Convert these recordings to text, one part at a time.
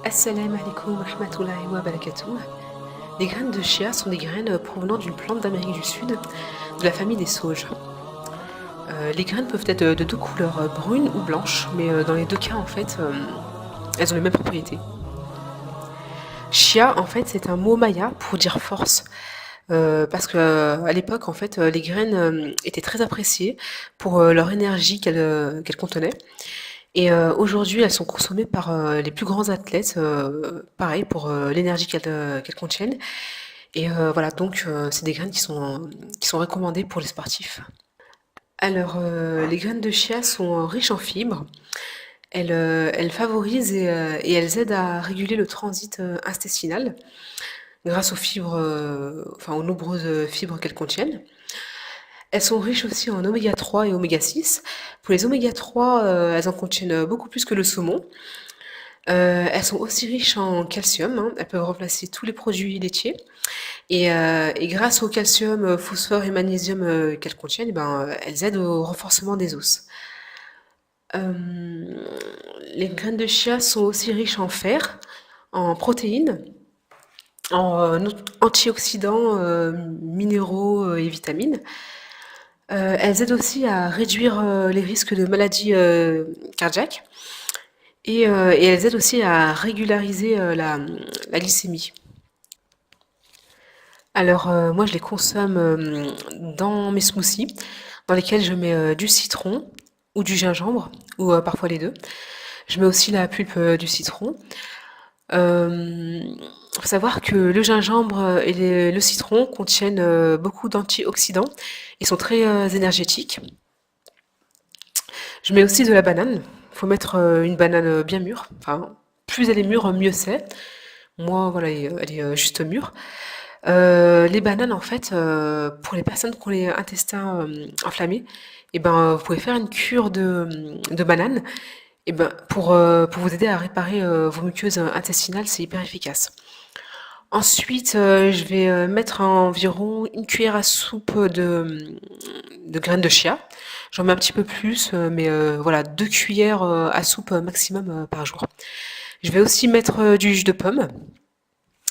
Assalamu alaikum wa rahmatullahi wa barakatuh. Les graines de chia sont des graines provenant d'une plante d'Amérique du Sud, de la famille des sauges. Les graines peuvent être de deux couleurs, brune ou blanche, mais dans les deux cas, en fait, elles ont les mêmes propriétés. Chia, en fait, c'est un mot maya pour dire force. Parce que à l'époque, en fait, les graines étaient très appréciées pour leur énergie qu'elles contenaient. Et aujourd'hui, elles sont consommées par les plus grands athlètes, pareil pour l'énergie qu'elles contiennent. Et voilà, donc c'est des graines qui sont recommandées pour les sportifs. Alors, les graines de chia sont riches en fibres. Elles favorisent et elles aident à réguler le transit intestinal grâce aux fibres, enfin aux nombreuses fibres qu'elles contiennent. Elles sont riches aussi en oméga 3 et oméga 6. Pour les oméga 3, elles en contiennent beaucoup plus que le saumon. Elles sont aussi riches en calcium, hein. Elles peuvent remplacer tous les produits laitiers. Et grâce au calcium, phosphore et magnésium qu'elles contiennent, eh ben, elles aident au renforcement des os. Les graines de chia sont aussi riches en fer, en protéines, en antioxydants, minéraux et vitamines. Elles aident aussi à réduire les risques de maladies cardiaques et elles aident aussi à régulariser la glycémie. Alors moi je les consomme dans mes smoothies dans lesquels je mets du citron ou du gingembre ou parfois les deux. Je mets aussi la pulpe du citron. Faut savoir que le gingembre et le citron contiennent beaucoup d'antioxydants et sont très énergétiques. Je mets aussi de la banane. Il faut mettre une banane bien mûre. Enfin, plus elle est mûre, mieux c'est. Moi, voilà, elle est juste mûre. Les bananes, en fait, pour les personnes qui ont les intestins enflammés, et ben, vous pouvez faire une cure de bananes. Et ben, pour vous aider à réparer vos muqueuses intestinales, c'est hyper efficace. Ensuite, je vais mettre environ une cuillère à soupe de graines de chia. J'en mets un petit peu plus, mais voilà, 2 cuillères à soupe maximum par jour. Je vais aussi mettre du jus de pomme.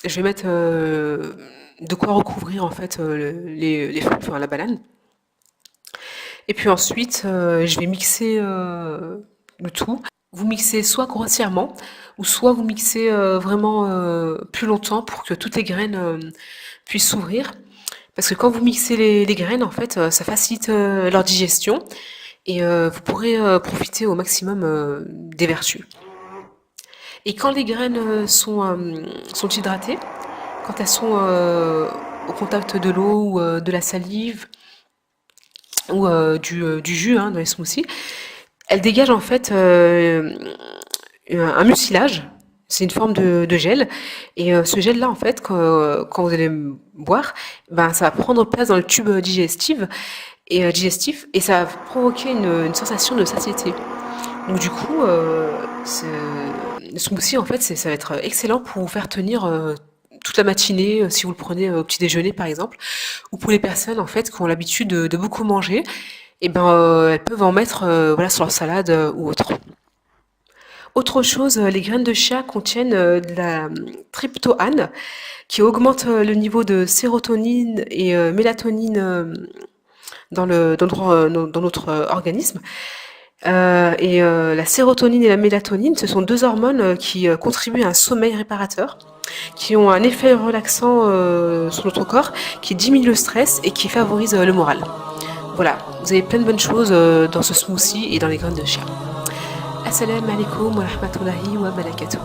Je vais mettre de quoi recouvrir en fait les fruits, enfin la banane. Et puis ensuite, je vais mixer le tout. Vous mixez soit grossièrement, ou soit vous mixez vraiment plus longtemps pour que toutes les graines puissent s'ouvrir. Parce que quand vous mixez les graines, en fait, ça facilite leur digestion et vous pourrez profiter au maximum des vertus. Et quand les graines sont hydratées, quand elles sont au contact de l'eau ou de la salive ou du jus hein, dans les smoothies, elles dégagent en fait un mucilage. C'est une forme de gel. Et ce gel-là, en fait, quand vous allez boire, ben, ça va prendre place dans le tube digestif et ça va provoquer une sensation de satiété. Donc du coup, le smoothie, en fait, ça va être excellent pour vous faire tenir toute la matinée, si vous le prenez au petit déjeuner, par exemple, ou pour les personnes, en fait, qui ont l'habitude de beaucoup manger, et ben, elles peuvent en mettre, voilà, sur leur salade ou autre. Autre chose, les graines de chia contiennent de la tryptophane qui augmente le niveau de sérotonine et mélatonine dans notre organisme. La sérotonine et la mélatonine, ce sont deux hormones qui contribuent à un sommeil réparateur, qui ont un effet relaxant sur notre corps, qui diminue le stress et qui favorise le moral. Voilà, vous avez plein de bonnes choses dans ce smoothie et dans les graines de chia. Assalamu alaikum wa rahmatullahi wa barakatuh.